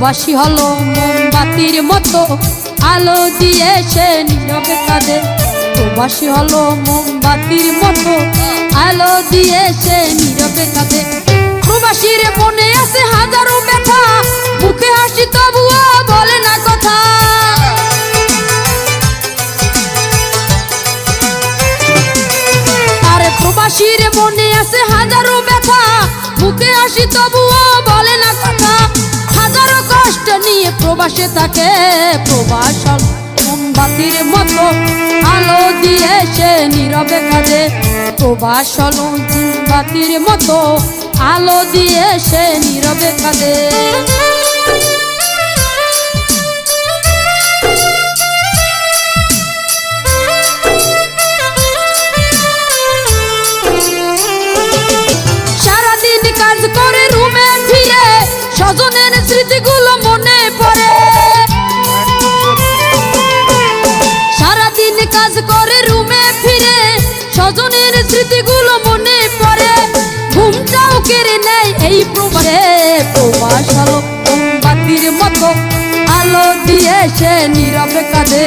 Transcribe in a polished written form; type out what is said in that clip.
প্রবাসী হলো মোমবাতির মতো আলো দিয়ে সে নীরবে কাঁদে। প্রবাসী হলো মোমবাতির মতো আলো দিয়ে সে নীরবে কাঁদে। প্রবাসীর মনে আছে হাজারো ব্যথা, মুখে হাসি তবুও বলে না কথা। আরে প্রবাসীর মনে আছে হাজারো ব্যথা, মুখে হাসি তবুও বলে না কথা। হাজারো কষ্ট নিয়ে প্রবাসে থাকে। প্রবাস মোমবাতির মতো আলো দিয়ে সে নীরবে কাঁদে। প্রবাস হলো মোমবাতির মতো আলো দিয়ে সে নীরবে কাঁদে। সারাদিন কাজ করে রুমে ফিরে স্বজনের স্মৃতিগুলো মনে পড়ে। সারাদিন কাজ করে রুমে ফিরে স্বজনের স্মৃতিগুলো মনে পড়ে। ঘুমটাও কেড়ে নেয় এই প্রবাসে। প্রবাস হলো মোমবাতির মতো আলো দিয়ে সে নীরবে কাঁদে।